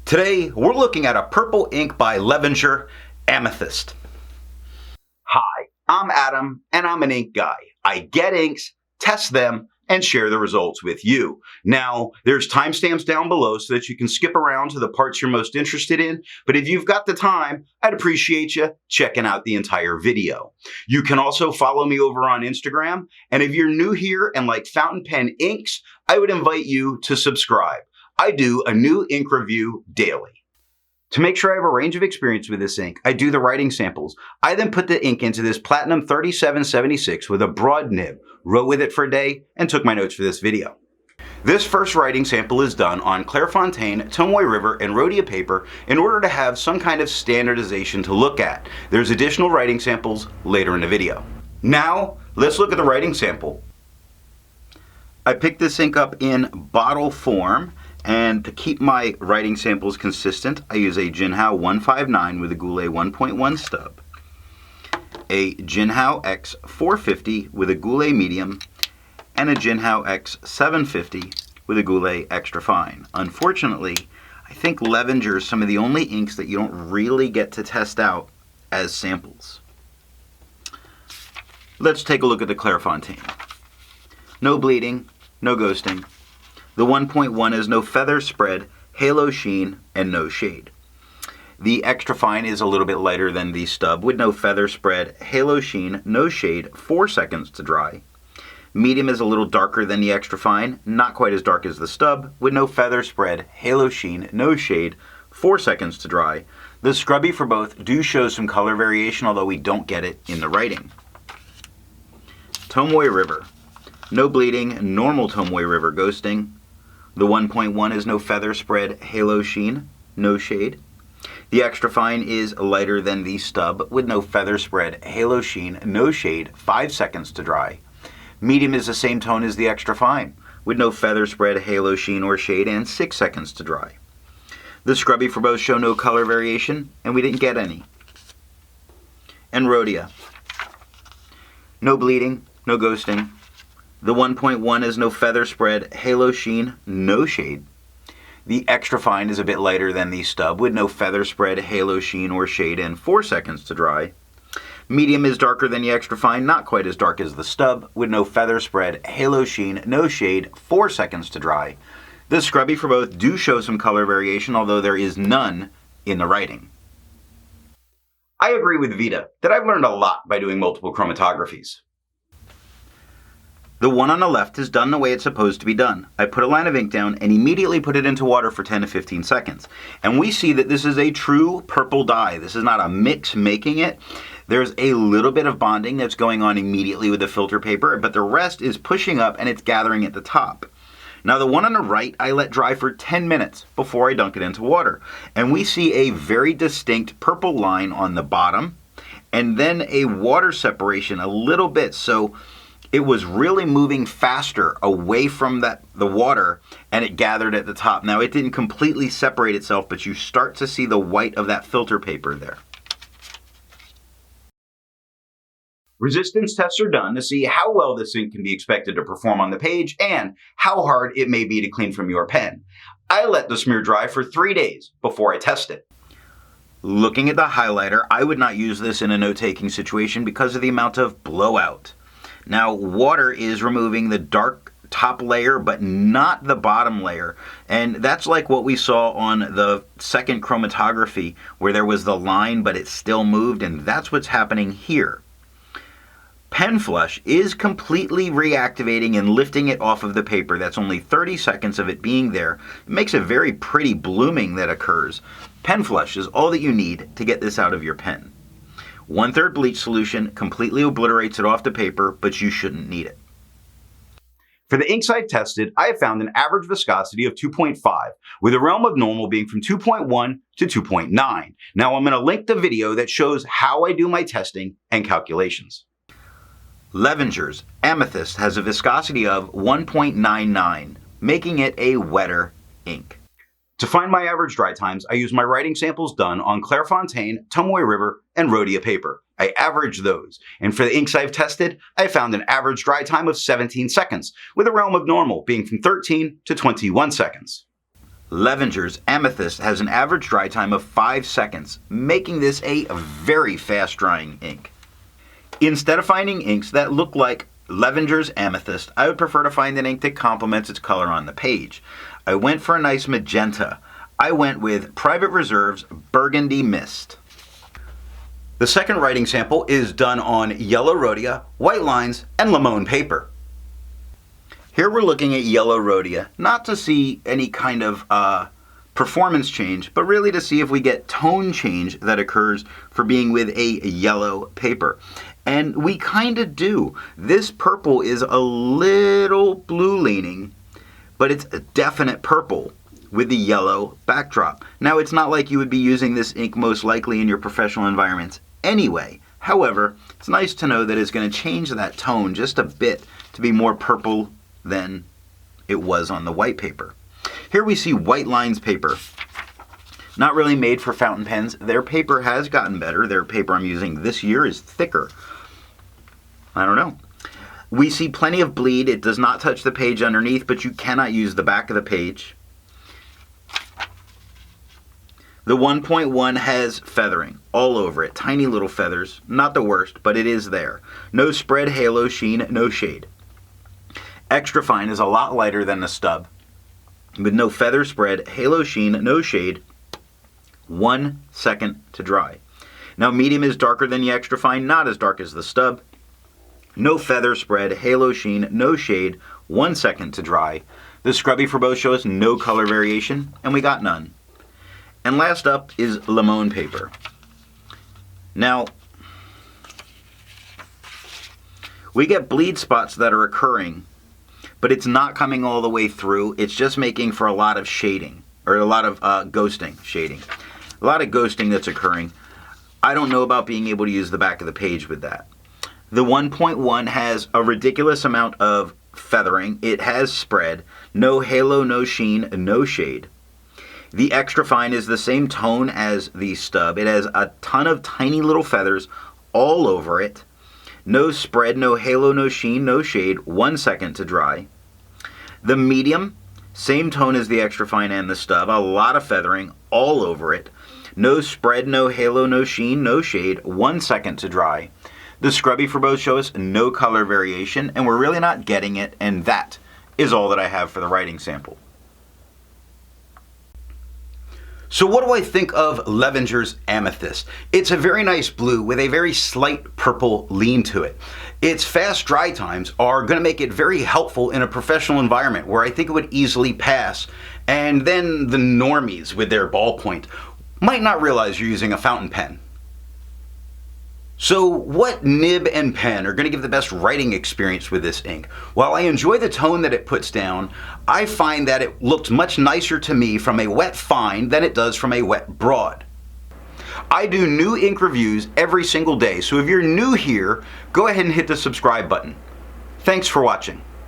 Today, we're looking at a purple ink by Levenger Amethyst. Hi, I'm Adam, and I'm an ink guy. I get inks, test them, and share the results with you. Now, there's timestamps down below so that you can skip around to the parts you're most interested in, but if you've got the time, I'd appreciate you checking out the entire video. You can also follow me over on Instagram, and if you're new here and like fountain pen inks, I would invite you to subscribe. I do a new ink review daily. To make sure I have a range of experience with this ink, I do the writing samples. I then put the ink into this Platinum 3776 with a broad nib, wrote with it for a day, and took my notes for this video. This first writing sample is done on Clairfontaine, Tomoe River, and Rhodia paper in order to have some kind of standardization to look at. There's additional writing samples later in the video. Now, let's look at the writing sample. I picked this ink up in bottle form. And to keep my writing samples consistent, I use a Jinhao 159 with a Goulet 1.1 stub, a Jinhao X 450 with a Goulet medium, and a Jinhao X 750 with a Goulet extra fine. Unfortunately, I think Levenger is some of the only inks that you don't really get to test out as samples. Let's take a look at the Clairfontaine. No bleeding, no ghosting. The 1.1 is no feather spread, halo sheen, and no shade. The extra fine is a little bit lighter than the stub with no feather spread, halo sheen, no shade, 4 seconds to dry. Medium is a little darker than the extra fine, not quite as dark as the stub, with no feather spread, halo sheen, no shade, 4 seconds to dry. The scrubby for both do show some color variation, although we don't get it in the writing. Tomoe River. No bleeding, normal Tomoe River ghosting. The 1.1 is no feather spread, halo sheen, no shade. The extra fine is lighter than the stub with no feather spread, halo sheen, no shade, 5 seconds to dry. Medium is the same tone as the extra fine with no feather spread, halo sheen, or shade, and 6 seconds to dry. The scrubby for both show no color variation, and we didn't get any. And Rhodia. No bleeding, no ghosting. The 1.1 is no feather spread, halo sheen, no shade. The extra fine is a bit lighter than the stub with no feather spread, halo sheen, or shade, and 4 seconds to dry. Medium is darker than the extra fine, not quite as dark as the stub with no feather spread, halo sheen, no shade, 4 seconds to dry. The scrubby for both do show some color variation, although there is none in the writing. I agree with Vita that I've learned a lot by doing multiple chromatographies. The one on the left is done the way it's supposed to be done. I put a line of ink down and immediately put it into water for 10 to 15 seconds. And we see that this is a true purple dye. This is not a mix making it. There's a little bit of bonding that's going on immediately with the filter paper, but the rest is pushing up and it's gathering at the top. Now the one on the right, I let dry for 10 minutes before I dunk it into water. And we see a very distinct purple line on the bottom and then a water separation a little bit. So it was really moving faster away from the water, and it gathered at the top. Now, it didn't completely separate itself, but you start to see the white of that filter paper there. Resistance tests are done to see how well this ink can be expected to perform on the page and how hard it may be to clean from your pen. I let the smear dry for 3 days before I test it. Looking at the highlighter, I would not use this in a note-taking situation because of the amount of blowout. Now, water is removing the dark top layer, but not the bottom layer. And that's like what we saw on the second chromatography, where there was the line, but it still moved, and that's what's happening here. Pen flush is completely reactivating and lifting it off of the paper. That's only 30 seconds of it being there. It makes a very pretty blooming that occurs. Pen flush is all that you need to get this out of your pen. 1/3 bleach solution completely obliterates it off the paper, but you shouldn't need it. For the inks I've tested, I have found an average viscosity of 2.5, with a realm of normal being from 2.1 to 2.9. Now I'm going to link the video that shows how I do my testing and calculations. Levenger's Amethyst has a viscosity of 1.99, making it a wetter ink. To find my average dry times, I use my writing samples done on Clairfontaine, Tomoe River, and Rhodia paper. I average those, and for the inks I've tested, I found an average dry time of 17 seconds, with a realm of normal being from 13 to 21 seconds. Levenger's Amethyst has an average dry time of 5 seconds, making this a very fast drying ink. Instead of finding inks that look like Levenger's Amethyst, I would prefer to find an ink that complements its color on the page. I went for a nice magenta. I went with Private Reserve's Burgundy Mist. The second writing sample is done on yellow Rhodia, white lines, and limon paper. Here we're looking at yellow Rhodia, not to see any kind of performance change, but really to see if we get tone change that occurs for being with a yellow paper. And we kind of do. This purple is a little blue leaning, but it's a definite purple with the yellow backdrop. Now, it's not like you would be using this ink most likely in your professional environments anyway. However, it's nice to know that it's going to change that tone just a bit to be more purple than it was on the white paper. Here we see White Lines paper. Not really made for fountain pens. Their paper has gotten better. Their paper I'm using this year is thicker. I don't know. We see plenty of bleed. It does not touch the page underneath, but you cannot use the back of the page. The 1.1 has feathering all over it. Tiny little feathers. Not the worst, but it is there. No spread, halo, sheen, no shade. Extra fine is a lot lighter than the stub, with no feather spread, halo sheen, no shade, 1 second to dry. Now medium is darker than the extra fine, not as dark as the stub. No feather spread, halo sheen, no shade, 1 second to dry. The scrubby for both show us no color variation, and we got none. And last up is limon paper. Now, we get bleed spots that are occurring, but it's not coming all the way through. It's just making for a lot of shading, or a lot of ghosting shading. A lot of ghosting that's occurring. I don't know about being able to use the back of the page with that. The 1.1 has a ridiculous amount of feathering. It has spread. No halo, no sheen, no shade. The extra fine is the same tone as the stub. It has a ton of tiny little feathers all over it. No spread, no halo, no sheen, no shade, 1 second to dry. The medium, same tone as the extra fine and the stub, a lot of feathering all over it. No spread, no halo, no sheen, no shade, 1 second to dry. The scrubby for both show us no color variation, and we're really not getting it, and that is all that I have for the writing sample. So what do I think of Levenger's Amethyst? It's a very nice blue with a very slight purple lean to it. Its fast dry times are going to make it very helpful in a professional environment where I think it would easily pass. And then the normies with their ballpoint might not realize you're using a fountain pen. So what nib and pen are going to give the best writing experience with this ink? While I enjoy the tone that it puts down, I find that it looks much nicer to me from a wet fine than it does from a wet broad. I do new ink reviews every single day, so if you're new here, go ahead and hit the subscribe button. Thanks for watching.